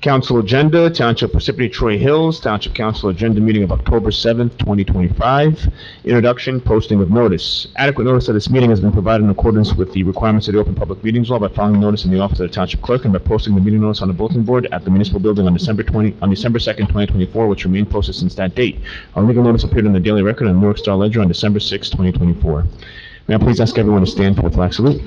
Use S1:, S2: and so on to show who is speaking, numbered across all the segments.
S1: Council agenda, Township Parsippany-Troy Hills, Township Council agenda meeting of October 7th, 2025. Introduction, posting of notice. Adequate notice of this meeting has been provided in accordance with the requirements of the Open Public Meetings Law by filing notice in the office of the Township Clerk and by posting the meeting notice on the bulletin board at the municipal building on December 2nd, 2024, which remained posted since that date. Our legal notice appeared in the Daily Record and the New York Star Ledger on December 6th, 2024. May I please ask everyone to stand for the flag salute?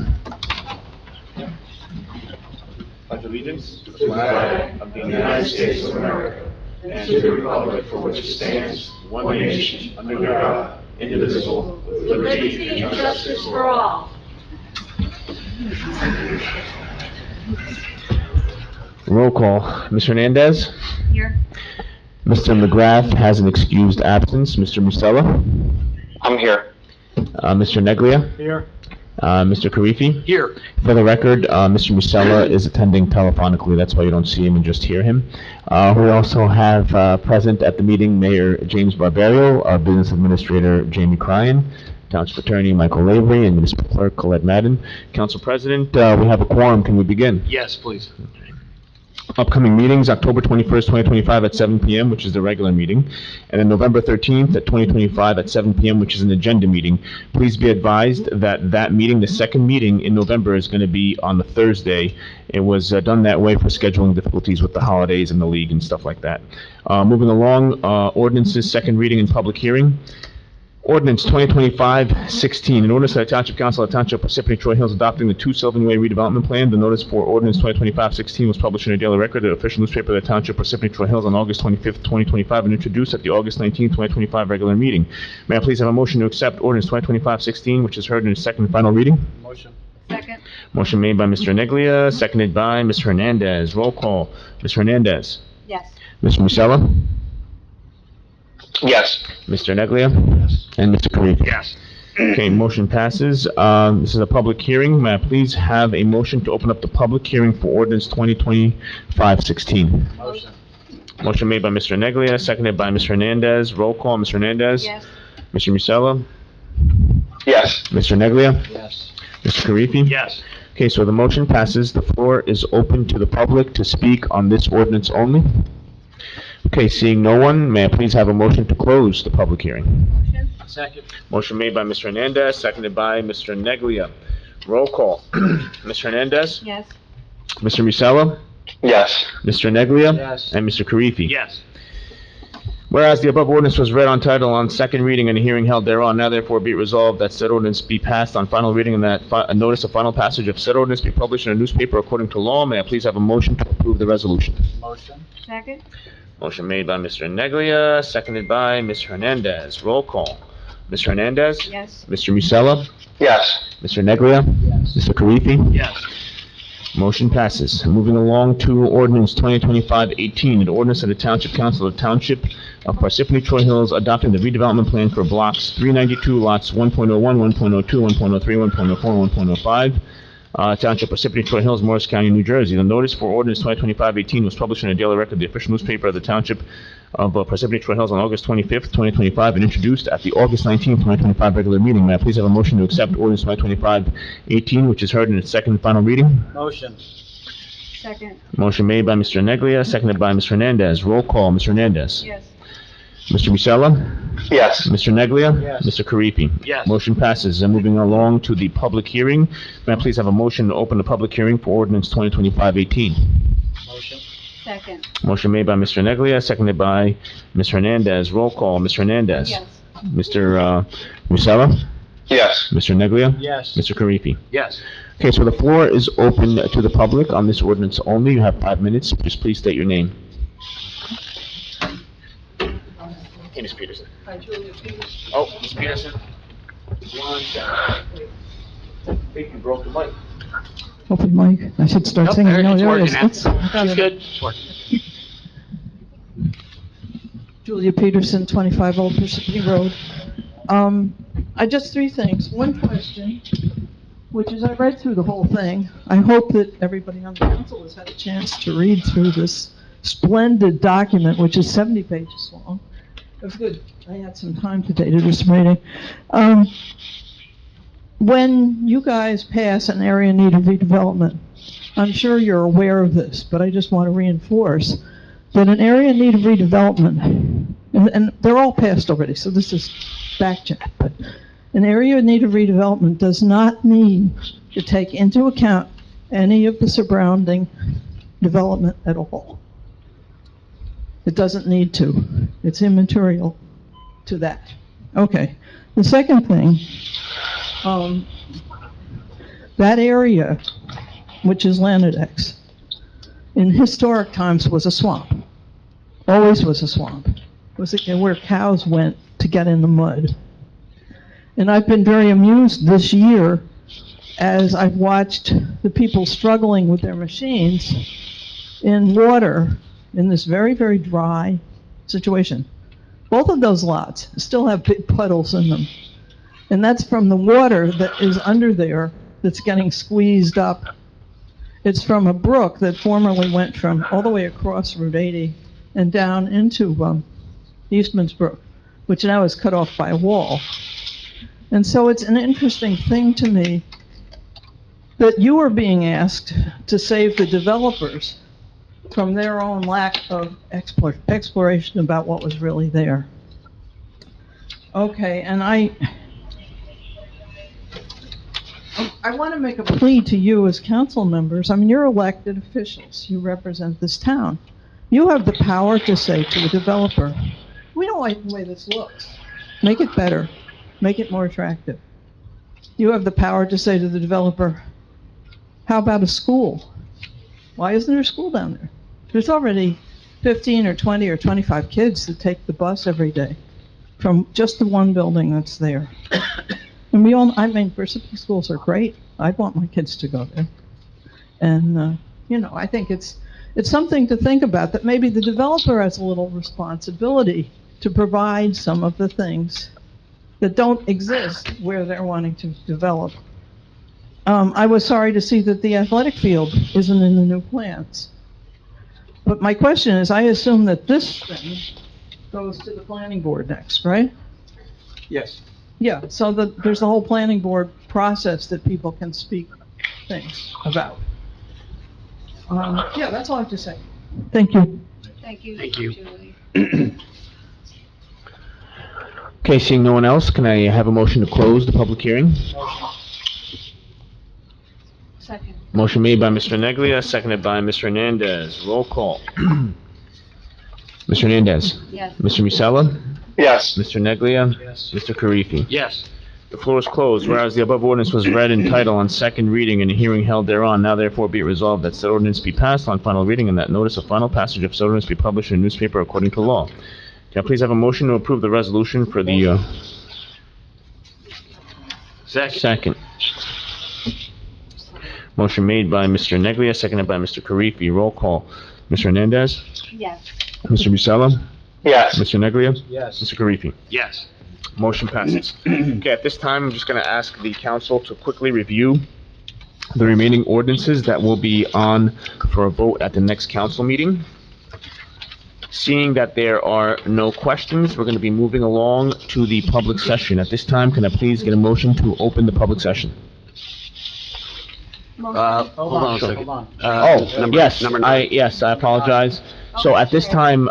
S1: Pledge allegiance to the flag of the United States of America and to the republic for which it stands, one nation, under God, indivisible, with liberty and justice for all. Roll call. Mr. Hernandez?
S2: Here.
S1: Mr. McGrath has an excused absence. Mr. Musella?
S3: I'm here.
S1: Mr. Neglia?
S3: Here.
S1: Mr. Karifi?
S3: Here.
S1: For the record, Mr. Musella is attending telephonically. That's why you don't see him and just hear him. We also have present at the meeting Mayor James Barbario, our Business Administrator Jamie Cryan, Township Attorney Michael Lavery, and Municipal Clerk Colette Madden. Council President, we have a quorum. Can we begin?
S3: Yes, please.
S1: Upcoming meetings, October 21st, 2025 at 7 p.m., which is the regular meeting, and then November 13th at 2025 at 7 p.m., which is an agenda meeting. Please be advised that that meeting, the second meeting in November, is going to be on the Thursday. It was done that way for scheduling difficulties with the holidays and the league and stuff like that. Moving along, ordinances, second reading and public hearing. Ordinance 2025-16, an ordinance of the Township Council of the Township Parsippany-Troy Hills adopting the 2 Sylvan Way redevelopment plan. The notice for ordinance 2025-16 was published in the Daily Record, the official newspaper of the Township Parsippany-Troy Hills on August 25th, 2025, and introduced at the August 19th, 2025 regular meeting. May I please have a motion to accept ordinance 2025-16, which is heard in its second and final reading?
S3: Motion.
S2: Second.
S1: Motion made by Mr. Neglia, seconded by Mr. Hernandez. Roll call. Mr. Hernandez.
S2: Yes.
S1: Mr. Musella.
S3: Yes.
S1: Mr. Neglia.
S3: Yes.
S1: And Mr. Karifi.
S3: Yes.
S1: Okay, motion passes. This is a public hearing. May I please have a motion to open up the public hearing for ordinance 2025-16?
S3: Motion.
S1: Motion made by Mr. Neglia, seconded by Mr. Hernandez. Roll call, Mr. Hernandez.
S2: Yes.
S1: Mr. Musella.
S3: Yes.
S1: Mr. Neglia.
S3: Yes.
S1: Mr. Karifi.
S3: Yes.
S1: Okay, so the motion passes. The floor is open to the public to speak on this ordinance only. Okay, seeing no one, may I please have a motion to close the public hearing?
S2: Motion.
S3: Second.
S1: Motion made by Mr. Hernandez, seconded by Mr. Neglia. Roll call. Mr. Hernandez?
S2: Yes.
S1: Mr. Musella?
S3: Yes.
S1: Mr. Neglia?
S3: Yes.
S1: And Mr. Karifi?
S3: Yes.
S1: Whereas the above ordinance was read on title on second reading and a hearing held thereon, now therefore be it resolved that said ordinance be passed on final reading and that a notice of final passage of said ordinance be published in a newspaper according to law. May I please have a motion to approve the resolution?
S3: Motion.
S2: Second.
S1: Motion made by Mr. Neglia, seconded by Mr. Hernandez. Roll call. Mr. Hernandez?
S2: Yes.
S1: Mr. Musella?
S3: Yes.
S1: Mr. Neglia?
S3: Yes.
S1: Mr. Karifi?
S3: Yes.
S1: Motion passes. Moving along to ordinance 2025-18, an ordinance of the Township Council of the Township of Parsippany-Troy Hills adopting the redevelopment plan for blocks 392, lots 1.01, 1.02, 1.03, 1.04, 1.05. Township Parsippany-Troy Hills, Morris County, New Jersey. The notice for ordinance 2025-18 was published in the Daily Record, the official newspaper of the Township of Parsippany-Troy Hills on August 25th, 2025, and introduced at the August 19th, 2025 regular meeting. May I please have a motion to accept ordinance 2025-18, which is heard in its second and final reading?
S3: Motion.
S2: Second.
S1: Motion made by Mr. Neglia, seconded by Mr. Hernandez. Roll call, Mr. Hernandez.
S2: Yes.
S1: Mr. Musella?
S3: Yes.
S1: Mr. Neglia?
S3: Yes.
S1: Mr. Karifi?
S3: Yes.
S1: Motion passes. And moving along to the public hearing, may I please have a motion to open the public hearing for ordinance 2025-18?
S3: Motion.
S2: Second.
S1: Motion made by Mr. Neglia, seconded by Ms. Hernandez. Roll call, Mr. Hernandez.
S2: Yes.
S1: Mr. Musella?
S3: Yes.
S1: Mr. Neglia?
S3: Yes.
S1: Mr. Karifi?
S3: Yes.
S1: Okay, so the floor is open to the public on this ordinance only. You have 5 minutes. Just please state your name. Hey, Ms. Peterson.
S4: Hi, Julia Peterson.
S1: Oh, Ms. Peterson. 1 second. I think you broke the mic.
S4: Hopefully, Mike, I should start singing. No,
S3: It's
S4: there it
S3: working
S4: is.
S3: now.
S4: It's- I got
S3: It's
S4: it.
S3: good. It's working.
S4: Julia Peterson, 25 Old Parsippany Road. I just 3 things. One question, which is I read through the whole thing. I hope that everybody on the council has had a chance to read through this splendid document, which is 70 pages long. It was good. I had some time today to do some reading. When you guys pass an area in need of redevelopment, I'm sure you're aware of this, but I just want to reinforce that an area in need of redevelopment, and they're all passed already, so this is backchat, but an area in need of redevelopment does not need to take into account any of the surrounding development at all. It doesn't need to. It's immaterial to that. Okay. The second thing, that area, which is Lanedex, in historic times was a swamp. Always was a swamp. It was where cows went to get in the mud. And I've been very amused this year as I've watched the people struggling with their machines in water in this very, very dry situation. Both of those lots still have big puddles in them. And that's from the water that is under there that's getting squeezed up. It's from a brook that formerly went from all the way across Route 80 and down into Eastman's Brook, which now is cut off by a wall. And so it's an interesting thing to me that you are being asked to save the developers from their own lack of exploration about what was really there. Okay, and I want to make a plea to you as council members. I mean, you're elected officials. You represent this town. You have the power to say to the developer, we don't like the way this looks. Make it better. Make it more attractive. You have the power to say to the developer, how about a school? Why isn't there a school down there? There's already 15 or 20 or 25 kids that take the bus every day from just the one building that's there. And we all, I mean, Parsippany schools are great. I'd want my kids to go there. And, you know, I think it's something to think about, that maybe the developer has a little responsibility to provide some of the things that don't exist where they're wanting to develop. I was sorry to see that the athletic field isn't in the new plans. But my question is, I assume that this thing goes to the planning board next, right?
S3: Yes.
S4: Yeah, so there's a whole planning board process that people can speak things about. Yeah, that's all I have to say. Thank you.
S2: Thank you.
S3: Thank you.
S2: Julie.
S1: Okay, seeing no one else, can I have a motion to close the public hearing?
S2: Second.
S1: Motion made by Mr. Neglia, seconded by Mr. Hernandez. Roll call. Mr. Hernandez.
S2: Yes.
S1: Mr. Musella.
S3: Yes.
S1: Mr. Neglia.
S3: Yes.
S1: Mr. Karifi.
S3: Yes.
S1: The floor is closed. Whereas the above ordinance was read in title on second reading and a hearing held thereon, now therefore be it resolved that said ordinance be passed on final reading and that notice of final passage of said ordinance be published in a newspaper according to law. Can I please have a motion to approve the resolution for the, Second. Motion made by Mr. Neglia, seconded by Mr. Karifi. Roll call. Mr. Hernandez?
S2: Yes.
S1: Mr. Musella?
S3: Yes.
S1: Mr. Neglia?
S3: Yes.
S1: Mr. Karifi?
S3: Yes.
S1: Motion passes. Okay, at this time, I'm just going to ask the council to quickly review the remaining ordinances that will be on for a vote at the next council meeting. Seeing that there are no questions, we're going to be moving along to the public session. At this time, can I please get a motion to open the public session?
S2: Motion.
S3: Hold on a second.
S1: Yes, I apologize. So at this time,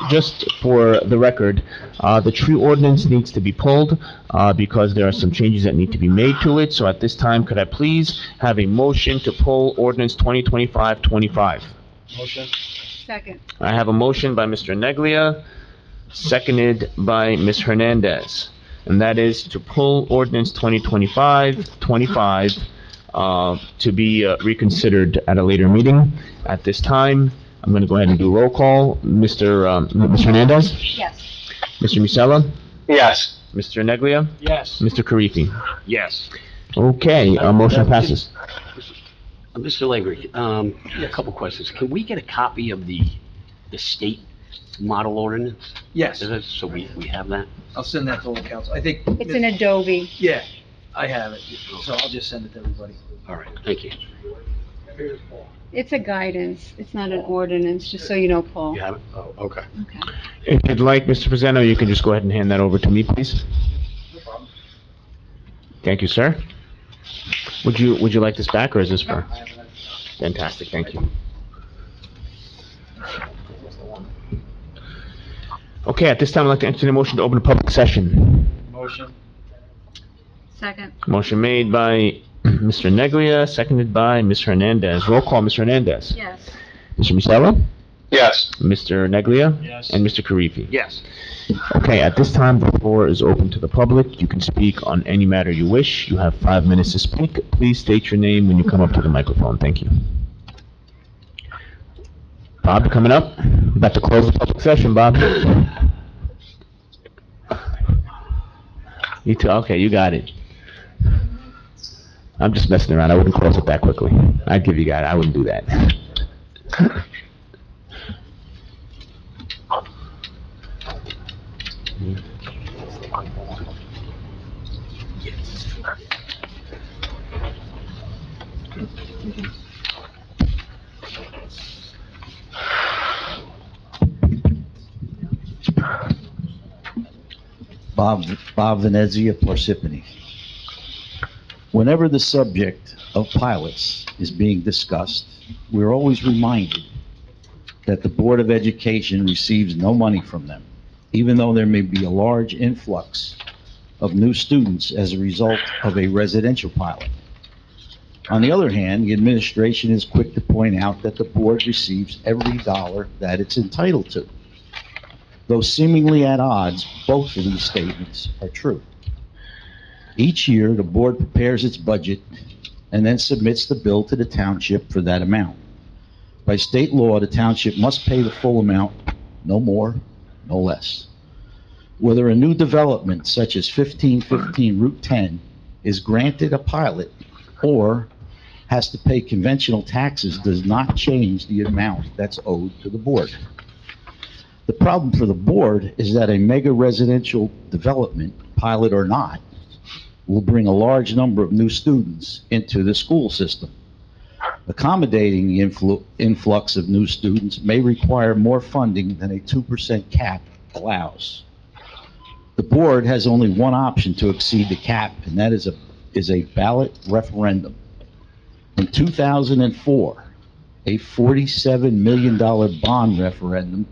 S1: just for the record, the tree ordinance needs to be pulled, because there are some changes that need to be made to it. So at this time, could I please have a motion to pull ordinance 2025-25?
S3: Motion.
S2: Second.
S1: I have a motion by Mr. Neglia, seconded by Ms. Hernandez. And that is to pull ordinance 2025-25, to be reconsidered at a later meeting. At this time, I'm going to go ahead and do roll call. Mr. Hernandez?
S2: Yes.
S1: Mr. Musella?
S3: Yes.
S1: Mr. Neglia?
S3: Yes.
S1: Mr. Karifi?
S3: Yes.
S1: Okay, motion passes.
S5: Mr. Legri, a couple questions. Can we get a copy of the state model ordinance?
S6: Yes,
S5: So we have that?
S6: I'll send that to all the council. I think.
S2: It's an Adobe.
S6: Yeah, I have it, so I'll just send it to everybody.
S5: All right, thank you.
S2: It's a guidance. It's not an ordinance, just so you know, Paul.
S5: You have it? Oh, okay.
S2: Okay.
S1: If you'd like, Mr. Presento, you can just go ahead and hand that over to me, please. Thank you, sir. Would you like this back, or is this for? Fantastic, thank you. Okay, at this time, I'd like to entertain a motion to open a public session.
S3: Motion.
S2: Second.
S1: Motion made by Mr. Neglia, seconded by Ms. Hernandez. Roll call, Ms. Hernandez.
S2: Yes.
S1: Mr. Musella?
S3: Yes.
S1: Mr. Neglia?
S3: Yes.
S1: And Mr. Karifi?
S5: Yes.
S1: Okay, at this time, the floor is open to the public. You can speak on any matter you wish. You have 5 minutes to speak. Please state your name when you come up to the microphone. Thank you. Bob, coming up? We're about to close the public session, Bob. You too? Okay, you got it. I'm just messing around. I wouldn't close it that quickly. I'd give you guys. I wouldn't do that.
S7: Bob Venezia, Parsippany. Whenever the subject of pilots is being discussed, we're always reminded that the Board of Education receives no money from them, even though there may be a large influx of new students as a result of a residential pilot. On the other hand, the administration is quick to point out that the board receives every dollar that it's entitled to. Though seemingly at odds, both of these statements are true. Each year, the board prepares its budget and then submits the bill to the township for that amount. By state law, the township must pay the full amount, no more, no less. Whether a new development such as 1515 Route 10 is granted a pilot or has to pay conventional taxes does not change the amount that's owed to the board. The problem for the board is that a mega residential development, pilot or not, will bring a large number of new students into the school system. Accommodating the influx of new students may require more funding than a 2% cap allows. The board has only one option to exceed the cap, and that is a ballot referendum. In 2004, a $47 million bond referendum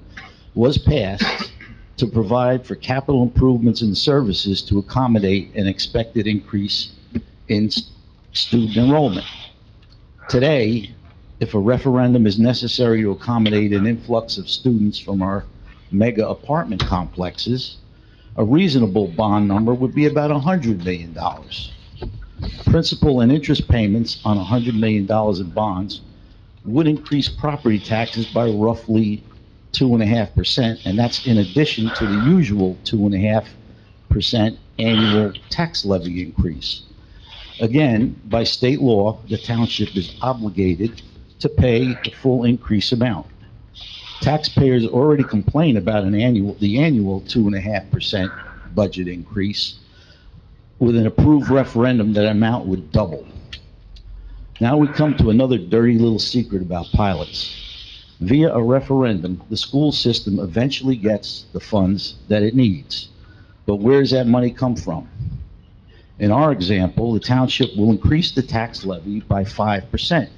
S7: was passed to provide for capital improvements and services to accommodate an expected increase in student enrollment. Today, if a referendum is necessary to accommodate an influx of students from our mega apartment complexes, a reasonable bond number would be about $100 million. Principal and interest payments on $100 million in bonds would increase property taxes by roughly 2.5%, and that's in addition to the usual 2.5% annual tax levy increase. Again, by state law, the township is obligated to pay the full increase amount. Taxpayers already complain about the annual 2.5% budget increase. With an approved referendum, that amount would double. Now we come to another dirty little secret about pilots. Via a referendum, the school system eventually gets the funds that it needs. But where does that money come from? In our example, the township will increase the tax levy by 5%.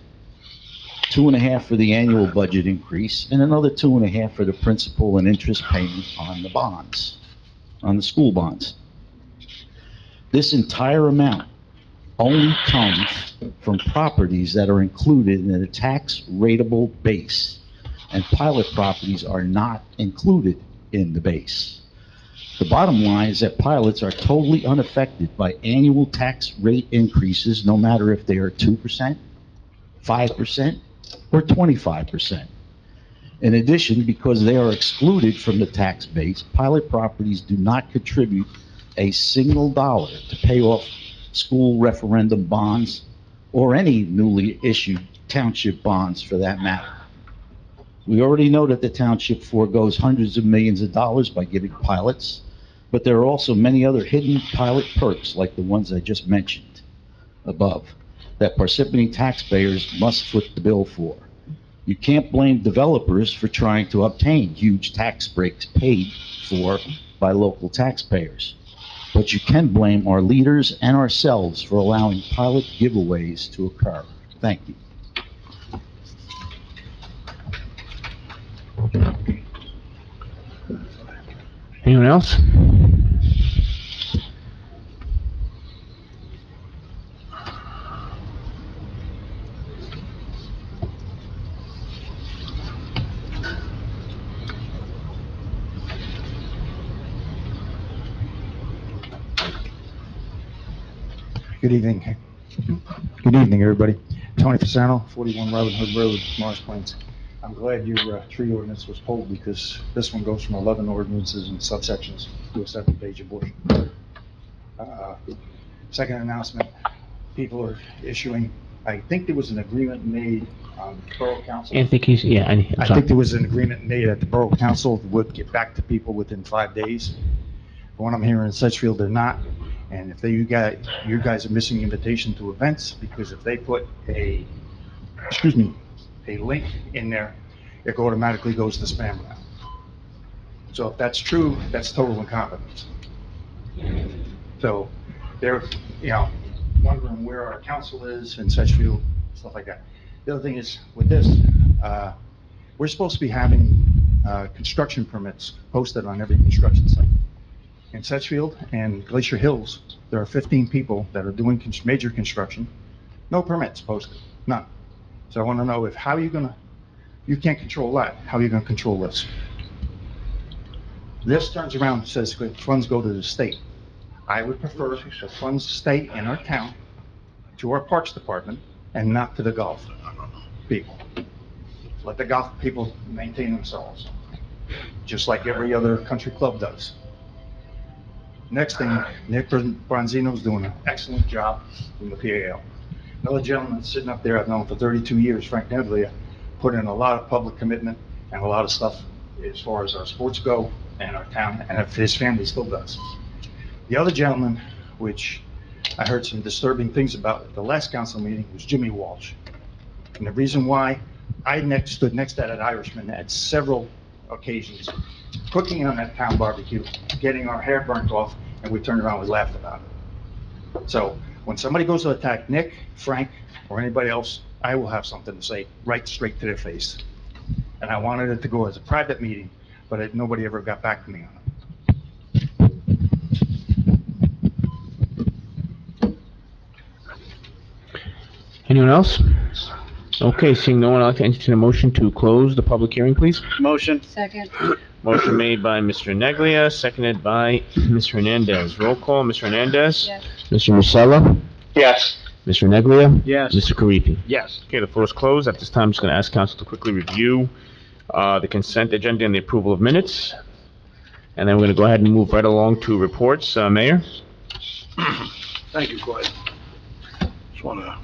S7: 2.5% for the annual budget increase, and another 2.5% for the principal and interest payment on the bonds, on the school bonds. This entire amount only comes from properties that are included in the tax rateable base, and pilot properties are not included in the base. The bottom line is that pilots are totally unaffected by annual tax rate increases, no matter if they are 2%, 5%, or 25%. In addition, because they are excluded from the tax base, pilot properties do not contribute a single dollar to pay off school referendum bonds or any newly issued township bonds for that matter. We already know that the township forgoes hundreds of millions of dollars by giving pilots, but there are also many other hidden pilot perks like the ones I just mentioned above that Parsippany taxpayers must foot the bill for. You can't blame developers for trying to obtain huge tax breaks paid for by local taxpayers. But you can blame our leaders and ourselves for allowing pilot giveaways to occur. Thank you.
S1: Anyone else?
S8: Good evening. Good evening, everybody. Tony Fasano, 41 Robin Hood Road, Morris Plains. I'm glad your tree ordinance was pulled because this one goes from 11 ordinances and subsections to a 7-page abortion. Second announcement, people are issuing, I think there was an agreement made on the Borough Council.
S1: I think he's, yeah, I'm
S8: I
S1: sorry.
S8: think there was an agreement made at the Borough Council would get back to people within 5 days. From what I'm hearing in Sedgefield, they're not. And if you guys are missing invitation to events, because if they put a link in there, it automatically goes to spam now. So if that's true, that's total incompetence. So they're, wondering where our council is in Sedgefield, stuff like that. The other thing is, with this, we're supposed to be having construction permits posted on every construction site. In Sedgefield and Glacier Hills, there are 15 people that are doing major construction, no permits posted, none. So I want to know you can't control that, how are you going to control this? This turns around and says funds go to the state. I would prefer the funds stay in our town, to our Parks Department, and not to the golf people. Let the golf people maintain themselves, just like every other country club does. Next thing, Nick Bronzino's doing an excellent job from the PAL. Another gentleman sitting up there I've known for 32 years, Frank Nedlia, put in a lot of public commitment and a lot of stuff as far as our sports go and our town, and his family still does. The other gentleman, which I heard some disturbing things about at the last council meeting, was Jimmy Walsh. And the reason why I stood next to that Irishman at several occasions, cooking on that town barbecue, getting our hair burnt off, and we turned around and we laughed about it. So when somebody goes to attack Nick, Frank, or anybody else, I will have something to say right straight to their face. And I wanted it to go as a private meeting, but nobody ever got back to me on it.
S1: Anyone else? Okay, seeing no one, I'd like to entertain a motion to close the public hearing, please.
S3: Motion.
S2: Second.
S1: Motion made by Mr. Neglia, seconded by Mr. Hernandez. Roll call, Mr. Hernandez?
S2: Yes.
S1: Mr. Musella?
S3: Yes.
S1: Mr. Neglia?
S6: Yes.
S1: Mr. Karifi?
S5: Yes.
S1: Okay, the floor is closed. At this time, I'm just going to ask council to quickly review the consent agenda and the approval of minutes. And then we're going to go ahead and move right along to reports. Mayor?
S3: Thank you, Clay. Just want to...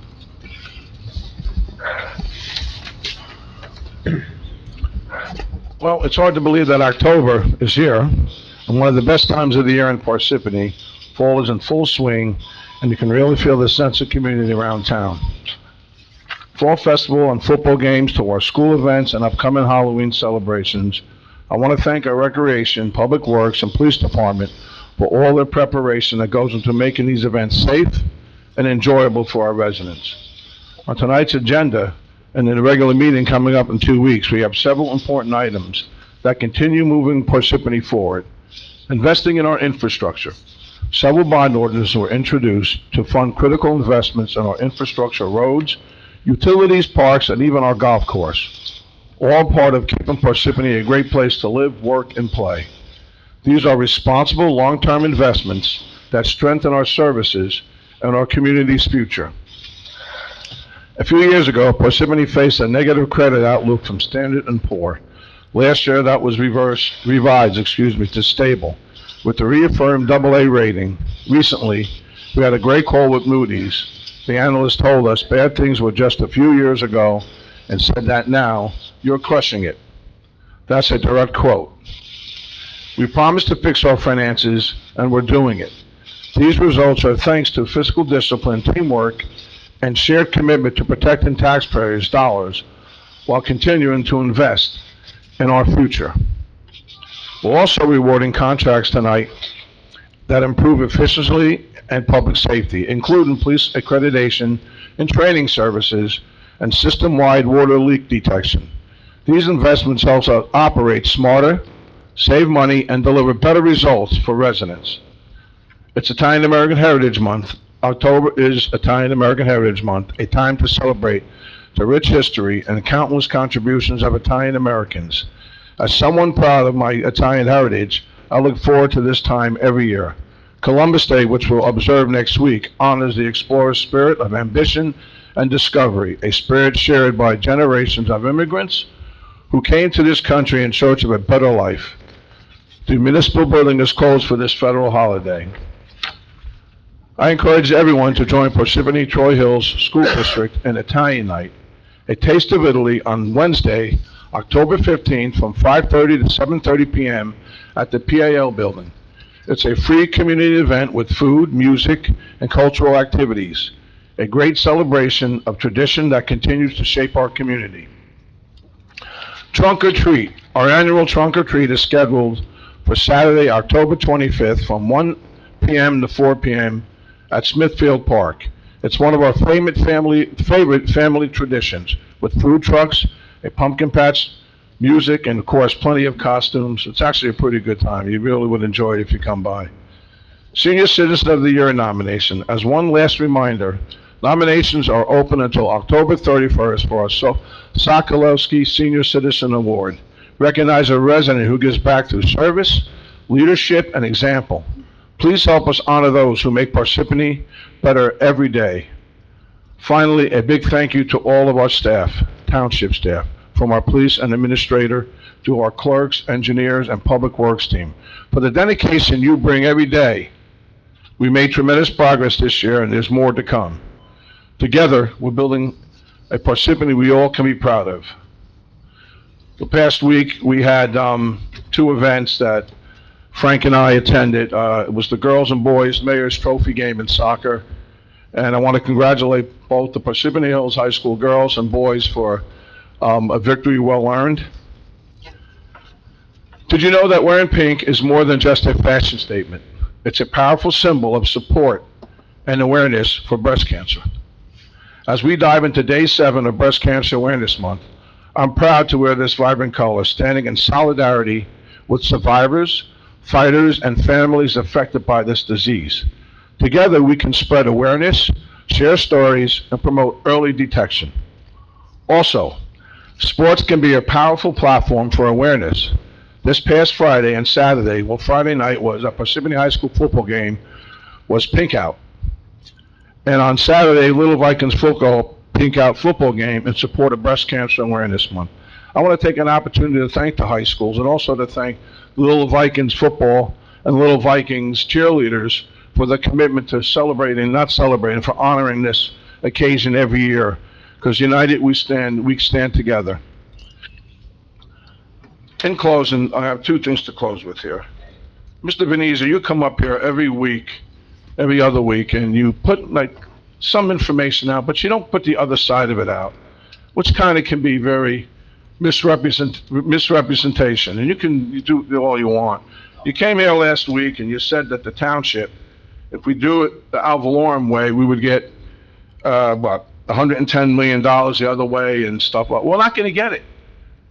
S9: Well, it's hard to believe that October is here, and one of the best times of the year in Parsippany. Fall is in full swing, and you can really feel the sense of community around town. Fall festival and football games to our school events and upcoming Halloween celebrations. I want to thank our Recreation, Public Works, and Police Department for all their preparation that goes into making these events safe and enjoyable for our residents. On tonight's agenda, and in the regular meeting coming up in 2 weeks, we have several important items that continue moving Parsippany forward. Investing in our infrastructure. Several bond ordinances were introduced to fund critical investments in our infrastructure, roads, utilities, parks, and even our golf course. All part of keeping Parsippany a great place to live, work, and play. These are responsible, long-term investments that strengthen our services and our community's future. A few years ago, Parsippany faced a negative credit outlook from Standard & Poor's. Last year, that was revised to stable, with the reaffirmed AA rating. Recently, we had a great call with Moody's. The analyst told us bad things were just a few years ago and said that now, you're crushing it. That's a direct quote. We promised to fix our finances, and we're doing it. These results are thanks to fiscal discipline, teamwork, and shared commitment to protecting taxpayers' dollars while continuing to invest in our future. We're also rewarding contracts tonight that improve efficiency and public safety, including police accreditation and training services and system-wide water leak detection. These investments help us operate smarter, save money, and deliver better results for residents. It's Italian American Heritage Month. October is Italian American Heritage Month, a time to celebrate the rich history and countless contributions of Italian Americans. As someone proud of my Italian heritage, I look forward to this time every year. Columbus Day, which we'll observe next week, honors the explorer's spirit of ambition and discovery, a spirit shared by generations of immigrants who came to this country in search of a better life. The municipal building is closed for this federal holiday. I encourage everyone to join Parsippany-Troy Hills School District in Italian Night, a taste of Italy, on Wednesday, October 15th from 5:30 to 7:30 p.m. at the PAL building. It's a free community event with food, music, and cultural activities, a great celebration of tradition that continues to shape our community. Trunk or Treat. Our annual Trunk or Treat is scheduled for Saturday, October 25th from 1 p.m. to 4 p.m. at Smithfield Park. It's one of our favorite family traditions, with food trucks, a pumpkin patch, music, and of course plenty of costumes. It's actually a pretty good time. You really would enjoy it if you come by. Senior Citizen of the Year nomination. As one last reminder, nominations are open until October 31st for our Sokolowski Senior Citizen Award. Recognize a resident who gives back through service, leadership, and example. Please help us honor those who make Parsippany better every day. Finally, a big thank you to all of our staff, Township staff, from our police and administrator to our clerks, engineers, and public works team, for the dedication you bring every day. We made tremendous progress this year, and there's more to come. Together, we're building a Parsippany we all can be proud of. The past week, we had 2 events that Frank and I attended. It was the girls and boys Mayor's Trophy game in soccer, and I want to congratulate both the Parsippany Hills High School girls and boys for a victory well earned. Did you know that wearing pink is more than just a fashion statement? It's a powerful symbol of support and awareness for breast cancer. As we dive into Day 7 of Breast Cancer Awareness Month, I'm proud to wear this vibrant color, standing in solidarity with survivors, fighters, and families affected by this disease. Together, we can spread awareness, share stories, and promote early detection. Also, sports can be a powerful platform for awareness. This past Friday and Saturday, well, Friday night was a Parsippany High School football game, was Pink Out. And on Saturday, Little Vikings football, Pink Out football game in support of Breast Cancer Awareness Month. I want to take an opportunity to thank the high schools and also to thank Little Vikings football and Little Vikings cheerleaders for the commitment to celebrating, not celebrating, for honoring this occasion every year. Because united we stand together. In closing, I have 2 things to close with here. Mr. Venezia, you come up here every week, every other week, and you put like some information out, but you don't put the other side of it out, which kind of can be very misrepresentation, and you do all you want. You came here last week and you said that the township, if we do it the Al Valorum way, we would get, $110 million the other way and stuff. We're not going to get it.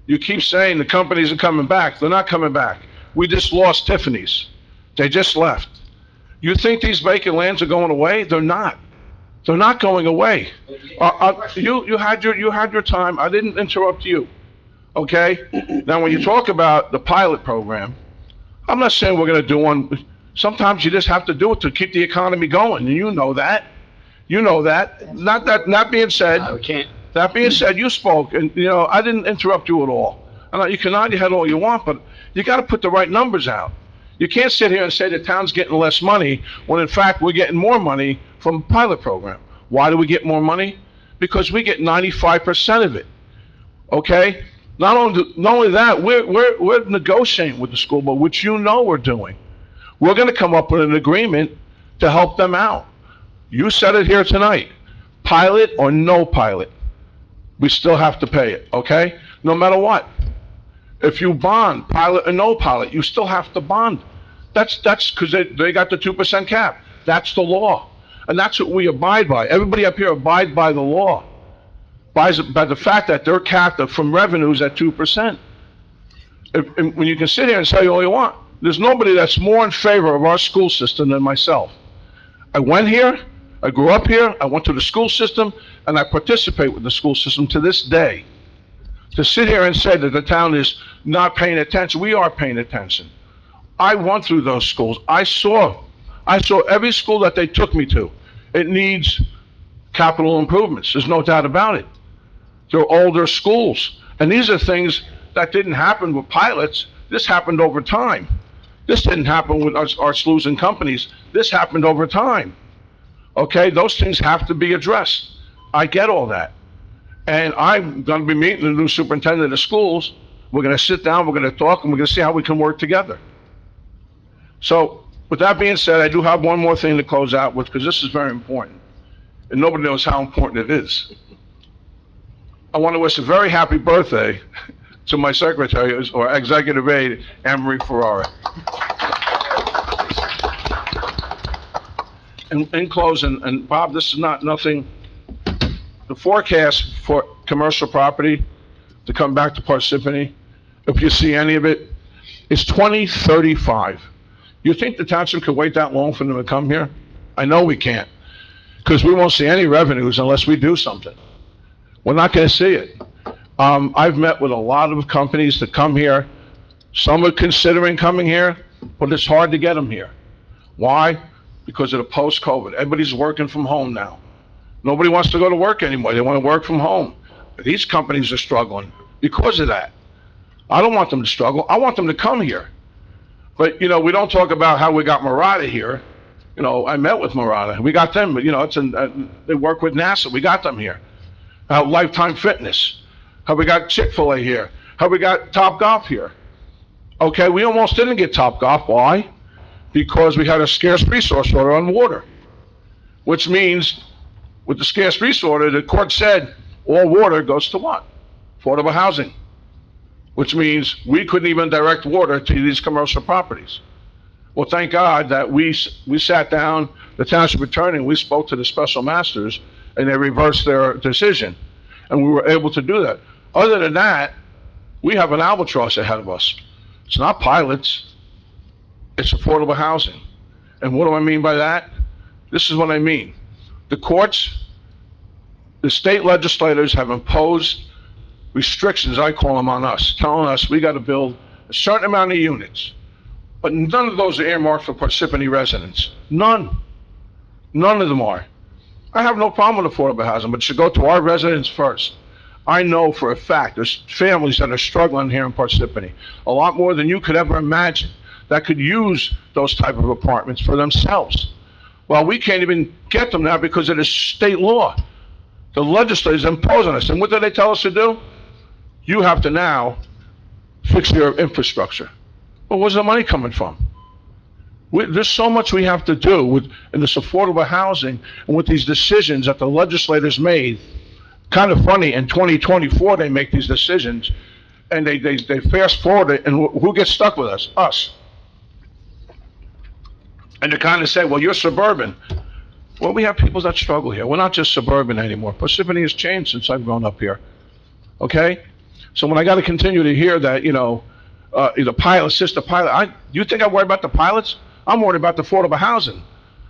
S9: You keep saying the companies are coming back. They're not coming back. We just lost Tiffany's. They just left. You think these vacant lands are going away? They're not. They're not going away. You had your time. I didn't interrupt you. Okay? Now, when you talk about the pilot program, I'm not saying we're going to do one. Sometimes you just have to do it to keep the economy going, and you know that. You know that. Not being said.
S5: I can't.
S9: That being said, you spoke, and I didn't interrupt you at all. I know you can nod your head all you want, but you got to put the right numbers out. You can't sit here and say the town's getting less money when in fact we're getting more money from the pilot program. Why do we get more money? Because we get 95% of it. Okay? Not only that, we're negotiating with the school board, which we're doing. We're going to come up with an agreement to help them out. You said it here tonight. Pilot or no pilot, we still have to pay it, okay? No matter what. If you bond, pilot or no pilot, you still have to bond. That's because they got the 2% cap. That's the law. And that's what we abide by. Everybody up here abides by the law. By the fact that they're capped from revenues at 2%. and when you can sit here and say all you want, there's nobody that's more in favor of our school system than myself. I went here, I grew up here, I went to the school system, and I participate with the school system to this day. To sit here and say that the town is not paying attention, we are paying attention. I went through those schools. I saw every school that they took me to. It needs capital improvements. There's no doubt about it. They're older schools. And these are things that didn't happen with pilots. This happened over time. This didn't happen with our SLUs and companies. This happened over time. Okay, those things have to be addressed. I get all that. And I'm going to be meeting the new superintendent of schools. We're going to sit down, we're going to talk, and we're going to see how we can work together. So, with that being said, I do have one more thing to close out with, because this is very important. And nobody knows how important it is. I want to wish a very happy birthday to my secretary, or executive aide, Anne-Marie Ferrara. In closing, and Bob, this is nothing, the forecast for commercial property to come back to Parsippany, if you see any of it, is 2035. You think the township could wait that long for them to come here? I know we can't, because we won't see any revenues unless we do something. We're not going to see it. I've met with a lot of companies that come here. Some are considering coming here, but it's hard to get them here. Why? Because of the post-COVID. Everybody's working from home now. Nobody wants to go to work anymore. They want to work from home. These companies are struggling because of that. I don't want them to struggle. I want them to come here. But, you know, we don't talk about how we got Murata here. You know, I met with Murata. We got them, but, you know, they work with NASA. We got them here. Lifetime Fitness. How we got Chick-fil-A here. How we got Top Golf here. Okay, we almost didn't get Top Golf. Why? Because we had a scarce resource order on water. Which means, with the scarce resource order, the court said all water goes to what? Affordable housing. Which means we couldn't even direct water to these commercial properties. Well, thank God that we sat down, the township attorney, and we spoke to the special masters, and they reversed their decision. And we were able to do that. Other than that, we have an albatross ahead of us. It's not pilots, it's affordable housing. And what do I mean by that? This is what I mean. The courts, the state legislators have imposed restrictions, I call them, on us, telling us we got to build a certain amount of units. But none of those are earmarked for Parsippany residents. None. None of them are. I have no problem with affordable housing, but it should go to our residents first. I know for a fact there's families that are struggling here in Parsippany, a lot more than you could ever imagine, that could use those type of apartments for themselves. Well, we can't even get them now because of the state law. The legislators impose on us. And what do they tell us to do? You have to now fix your infrastructure. Well, where's the money coming from? There's so much we have to do in this affordable housing and with these decisions that the legislators made. Kind of funny, in 2024 they make these decisions and they fast forward it, and who gets stuck with us? Us. And they kind of say, well, you're suburban. Well, we have people that struggle here. We're not just suburban anymore. Parsippany has changed since I've grown up here. Okay? So when I got to continue to hear that, you know, the pilot, sister pilot, you think I worry about the pilots? I'm worried about the affordable housing.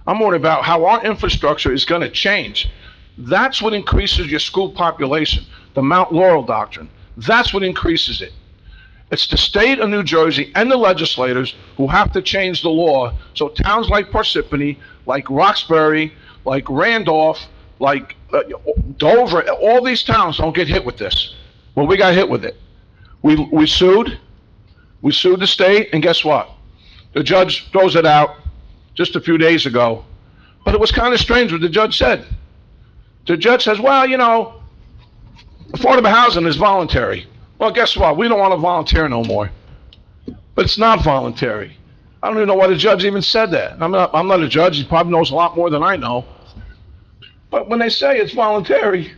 S9: I'm worried about how our infrastructure is going to change. That's what increases your school population, the Mount Laurel doctrine. That's what increases it. It's the state of New Jersey and the legislators who have to change the law so towns like Parsippany, like Roxbury, like Randolph, like Dover, all these towns don't get hit with this. Well, we got hit with it. We sued the state, and guess what? The judge throws it out just a few days ago. But it was kind of strange what the judge said. The judge says, well, you know, affordable housing is voluntary. Well, guess what? We don't want to volunteer no more. But it's not voluntary. I don't even know why the judge even said that. I'm not a judge. He probably knows a lot more than I know. But when they say it's voluntary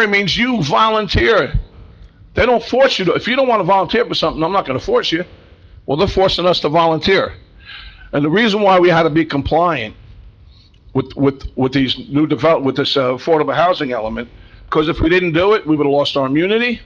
S9: means you volunteer. They don't force you to. If you don't want to volunteer for something, I'm not going to force you. Well, they're forcing us to volunteer. And the reason why we had to be compliant with these new develop with this affordable housing element, because if we didn't do it, we would have lost our immunity.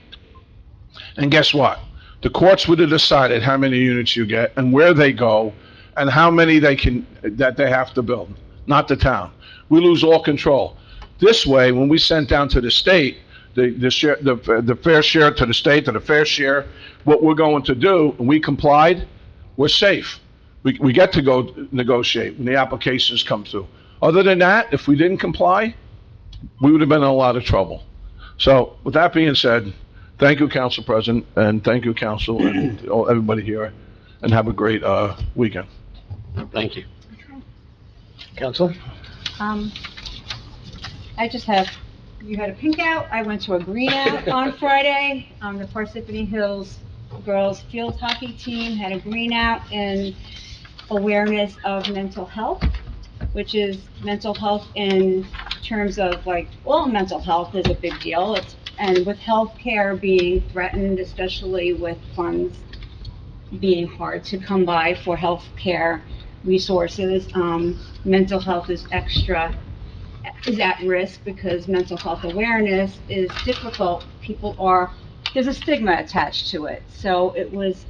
S9: And guess what? The courts would have decided how many units you get and where they go and how many that they have to build, not the town. We lose all control. This way, when we sent down to the state, the fair share to the state, to the fair share, what we're going to do, and we complied, we're safe. We get to go negotiate when the applications come through. Other than that, if we didn't comply, we would have been in a lot of trouble. So with that being said, thank you, Council President, and thank you, Council, and everybody here, and have a great weekend.
S5: Thank you. Council?
S2: I just have, you had a pink out, I went to a green out on Friday. The Parsippany Hills girls field hockey team had a green out in awareness of mental health, which is mental health in terms of like, all mental health is a big deal. And with healthcare being threatened, especially with funds being hard to come by for healthcare resources, mental health is at risk because mental health awareness is difficult. There's a stigma attached to it. So it was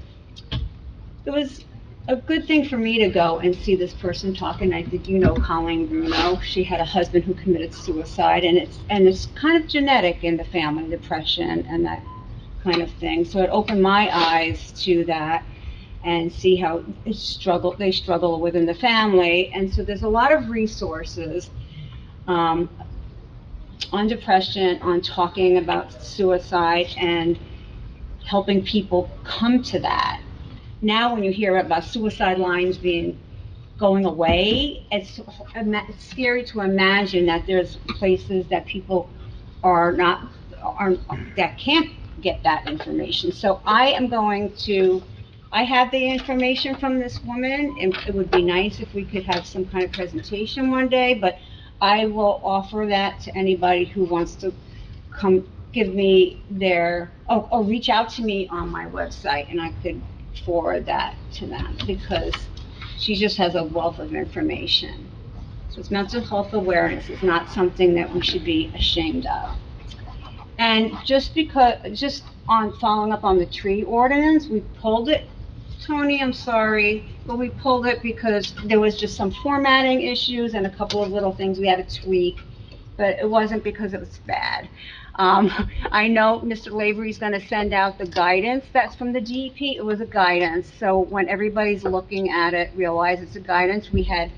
S2: a good thing for me to go and see this person talk. And I think you know Colleen Bruno. She had a husband who committed suicide, and it's kind of genetic in the family, depression and that kind of thing. So it opened my eyes to that and see how they struggle within the family. And so there's a lot of resources on depression, on talking about suicide and helping people come to that. Now when you hear about suicide lines going away, it's scary to imagine that there's places that people that can't get that information. So I have the information from this woman, and it would be nice if we could have some kind of presentation one day, but I will offer that to anybody who wants to come give me or reach out to me on my website, and I could forward that to them, because she just has a wealth of information. So it's mental health awareness is not something that we should be ashamed of. And just on following up on the tree ordinance, we pulled it. Tony, I'm sorry, but we pulled it because there was just some formatting issues and a couple of little things we had to tweak, but it wasn't because it was bad. I know Mr. Lavery's going to send out the guidance that's from the DEP. It was a guidance, so when everybody's looking at it, realize it's a guidance. We had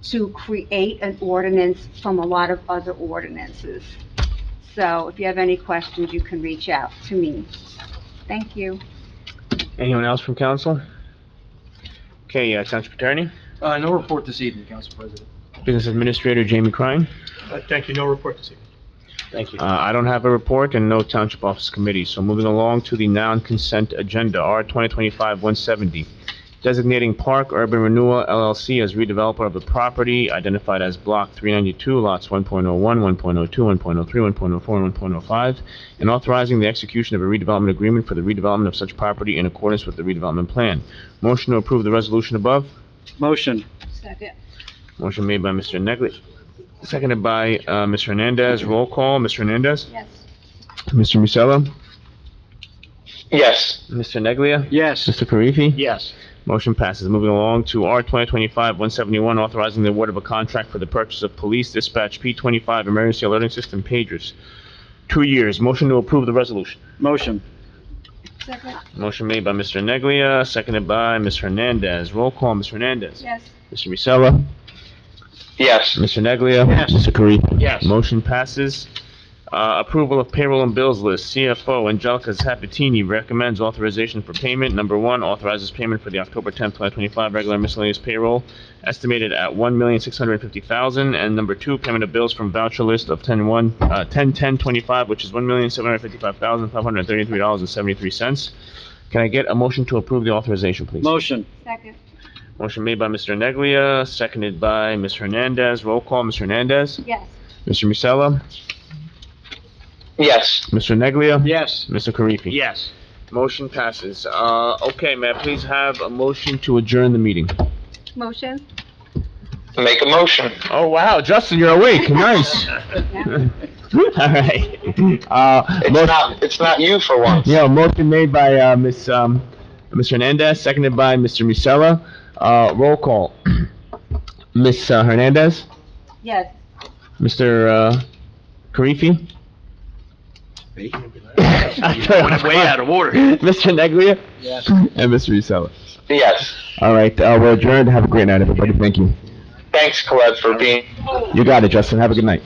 S2: to create an ordinance from a lot of other ordinances. So if you have any questions, you can reach out to me. Thank you.
S1: Anyone else from council? Okay, Township Attorney,
S6: No report this evening, Council President.
S1: Business Administrator Jamie Crine.
S3: Thank you, no report this evening.
S5: Thank you.
S1: I don't have a report and no Township Office Committee, so moving along to the non-consent agenda, R 2025-170. Designating Park Urban Renewal LLC as redeveloper of the property identified as Block 392, lots 1.01, 1.02, 1.03, 1.04, and 1.05, and authorizing the execution of a redevelopment agreement for the redevelopment of such property in accordance with the redevelopment plan. Motion to approve the resolution above.
S6: Motion.
S2: Second.
S1: Motion made by Mr. Negli, seconded by Mr. Hernandez. Roll call. Mr. Hernandez?
S2: Yes.
S1: Mr. Musella?
S10: Yes.
S1: Mr. Neglia?
S6: Yes.
S1: Mr. Karifi?
S5: Yes.
S1: Motion passes. Moving along to R 2025-171, authorizing the award of a contract for the purchase of Police Dispatch P25 Emergency Alerting System pagers. 2 years. Motion to approve the resolution.
S6: Motion.
S2: Second.
S1: Motion made by Mr. Neglia, seconded by Ms. Hernandez. Roll call, Ms. Hernandez.
S2: Yes.
S1: Mr. Musella?
S10: Yes.
S1: Mr. Neglia?
S6: Yes.
S1: Mr. Karifi?
S5: Yes.
S1: Motion passes. Approval of payroll and bills list. CFO Angelica Zapatini recommends authorization for payment. Number 1, authorizes payment for the October 10th, 2025 regular miscellaneous payroll, estimated at $1,650,000. And number 2, payment of bills from voucher list of 10/10/25, which is $1,755,533.73. Can I get a motion to approve the authorization, please?
S6: Motion.
S2: Second.
S1: Motion made by Mr. Neglia, seconded by Ms. Hernandez. Roll call, Ms. Hernandez.
S2: Yes.
S1: Mr. Musella.
S10: Yes.
S1: Mr. Neglia.
S6: Yes.
S1: Mr. Karifi.
S5: Yes.
S1: Motion passes. Okay, may I please have a motion to adjourn the meeting?
S2: Motion.
S10: Make a motion.
S1: Oh, wow, Justin, you're awake. Nice.
S2: Yeah.
S1: All right.
S10: It's not you for once.
S1: Motion made by, Mr. Hernandez, seconded by Mr. Musella. Roll call. Ms. Hernandez?
S2: Yes.
S1: Mr. Karifi?
S5: Way out of order.
S1: Mr. Neglia?
S6: Yes.
S1: And Mr. Musella.
S10: Yes.
S1: All right, we're adjourned. Have a great night, everybody. Thank you.
S10: Thanks, Colette, for being.
S1: You got it, Justin. Have a good night.